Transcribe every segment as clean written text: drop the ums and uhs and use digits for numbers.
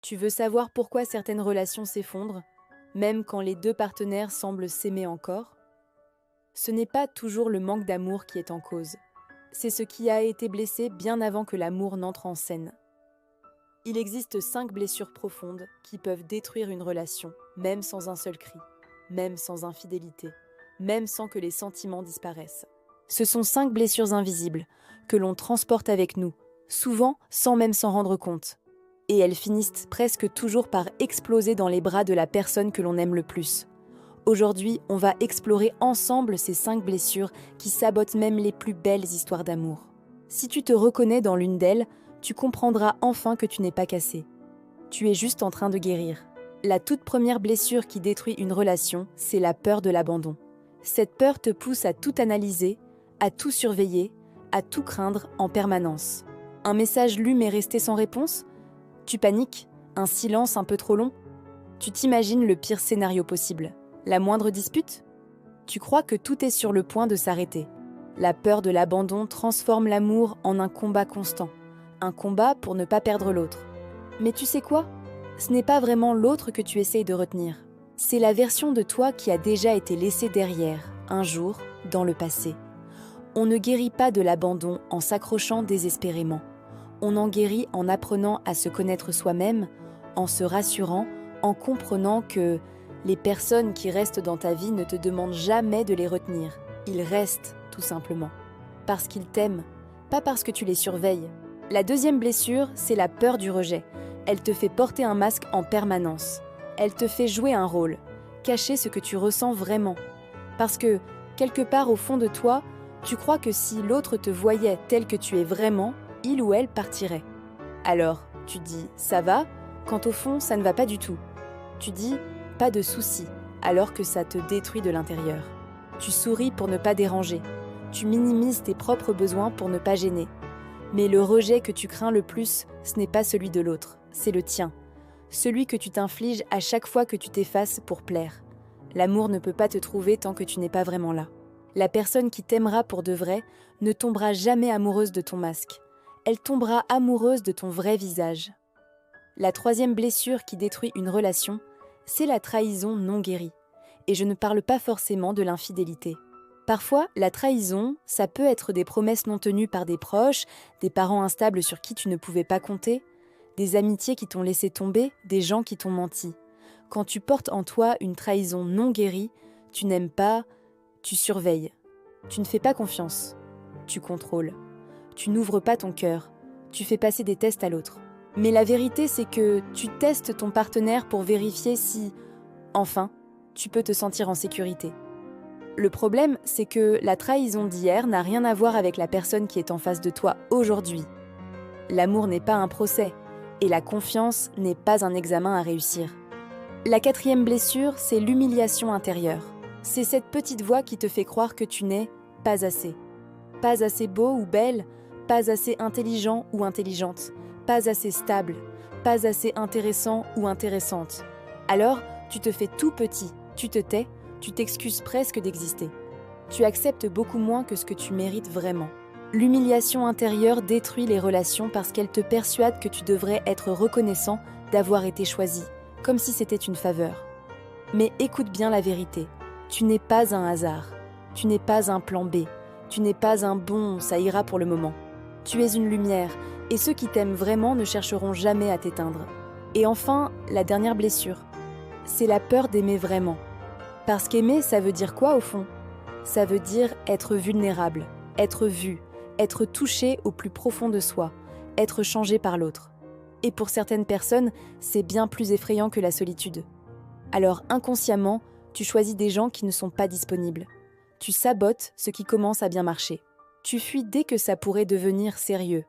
Tu veux savoir pourquoi certaines relations s'effondrent, même quand les deux partenaires semblent s'aimer encore? Ce n'est pas toujours le manque d'amour qui est en cause. C'est ce qui a été blessé bien avant que l'amour n'entre en scène. Il existe 5 blessures profondes qui peuvent détruire une relation, même sans un seul cri, même sans infidélité, même sans que les sentiments disparaissent. Ce sont 5 blessures invisibles que l'on transporte avec nous, souvent sans même s'en rendre compte. Et elles finissent presque toujours par exploser dans les bras de la personne que l'on aime le plus. Aujourd'hui, on va explorer ensemble ces 5 blessures qui sabotent même les plus belles histoires d'amour. Si tu te reconnais dans l'une d'elles, tu comprendras enfin que tu n'es pas cassé. Tu es juste en train de guérir. La toute première blessure qui détruit une relation, c'est la peur de l'abandon. Cette peur te pousse à tout analyser, à tout surveiller, à tout craindre en permanence. Un message lu mais resté sans réponse? Tu paniques? Un silence un peu trop long? Tu t'imagines le pire scénario possible. La moindre dispute? Tu crois que tout est sur le point de s'arrêter. La peur de l'abandon transforme l'amour en un combat constant. Un combat pour ne pas perdre l'autre. Mais tu sais quoi? Ce n'est pas vraiment l'autre que tu essayes de retenir. C'est la version de toi qui a déjà été laissée derrière, un jour, dans le passé. On ne guérit pas de l'abandon en s'accrochant désespérément. On en guérit en apprenant à se connaître soi-même, en se rassurant, en comprenant que les personnes qui restent dans ta vie ne te demandent jamais de les retenir. Ils restent, tout simplement. Parce qu'ils t'aiment, pas parce que tu les surveilles. La deuxième blessure, c'est la peur du rejet. Elle te fait porter un masque en permanence. Elle te fait jouer un rôle, cacher ce que tu ressens vraiment. Parce que, quelque part au fond de toi, tu crois que si l'autre te voyait tel que tu es vraiment, il ou elle partirait. Alors, tu dis « ça va », quand au fond, ça ne va pas du tout. Tu dis « pas de souci », alors que ça te détruit de l'intérieur. Tu souris pour ne pas déranger. Tu minimises tes propres besoins pour ne pas gêner. Mais le rejet que tu crains le plus, ce n'est pas celui de l'autre, c'est le tien. Celui que tu t'infliges à chaque fois que tu t'effaces pour plaire. L'amour ne peut pas te trouver tant que tu n'es pas vraiment là. La personne qui t'aimera pour de vrai ne tombera jamais amoureuse de ton masque. Elle tombera amoureuse de ton vrai visage. La troisième blessure qui détruit une relation, c'est la trahison non guérie. Et je ne parle pas forcément de l'infidélité. Parfois, la trahison, ça peut être des promesses non tenues par des proches, des parents instables sur qui tu ne pouvais pas compter, des amitiés qui t'ont laissé tomber, des gens qui t'ont menti. Quand tu portes en toi une trahison non guérie, tu n'aimes pas, tu surveilles. Tu ne fais pas confiance. Tu contrôles. Tu n'ouvres pas ton cœur. Tu fais passer des tests à l'autre. Mais la vérité, c'est que tu testes ton partenaire pour vérifier si, enfin, tu peux te sentir en sécurité. Le problème, c'est que la trahison d'hier n'a rien à voir avec la personne qui est en face de toi aujourd'hui. L'amour n'est pas un procès, et la confiance n'est pas un examen à réussir. La quatrième blessure, c'est l'humiliation intérieure. C'est cette petite voix qui te fait croire que tu n'es pas assez. Pas assez beau ou belle, pas assez intelligent ou intelligente, pas assez stable, pas assez intéressant ou intéressante. Alors, tu te fais tout petit, tu te tais, tu t'excuses presque d'exister. Tu acceptes beaucoup moins que ce que tu mérites vraiment. L'humiliation intérieure détruit les relations parce qu'elle te persuade que tu devrais être reconnaissant d'avoir été choisi, comme si c'était une faveur. Mais écoute bien la vérité, tu n'es pas un hasard, tu n'es pas un plan B, tu n'es pas un bon, ça ira pour le moment. Tu es une lumière, et ceux qui t'aiment vraiment ne chercheront jamais à t'éteindre. Et enfin, la dernière blessure, c'est la peur d'aimer vraiment. Parce qu'aimer, ça veut dire quoi au fond? Ça veut dire être vulnérable, être vu, être touché au plus profond de soi, être changé par l'autre. Et pour certaines personnes, c'est bien plus effrayant que la solitude. Alors inconsciemment, tu choisis des gens qui ne sont pas disponibles. Tu sabotes ce qui commence à bien marcher. Tu fuis dès que ça pourrait devenir sérieux,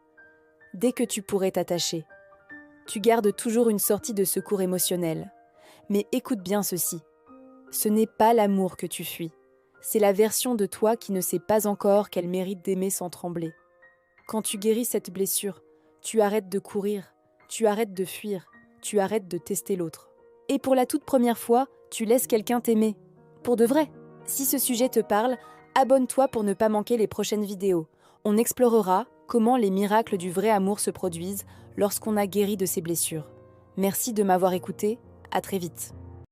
dès que tu pourrais t'attacher. Tu gardes toujours une sortie de secours émotionnel. Mais écoute bien ceci. Ce n'est pas l'amour que tu fuis. C'est la version de toi qui ne sait pas encore qu'elle mérite d'aimer sans trembler. Quand tu guéris cette blessure, tu arrêtes de courir, tu arrêtes de fuir, tu arrêtes de tester l'autre. Et pour la toute première fois, tu laisses quelqu'un t'aimer. Pour de vrai. Si ce sujet te parle, abonne-toi pour ne pas manquer les prochaines vidéos. On explorera comment les miracles du vrai amour se produisent lorsqu'on a guéri de ses blessures. Merci de m'avoir écouté, à très vite.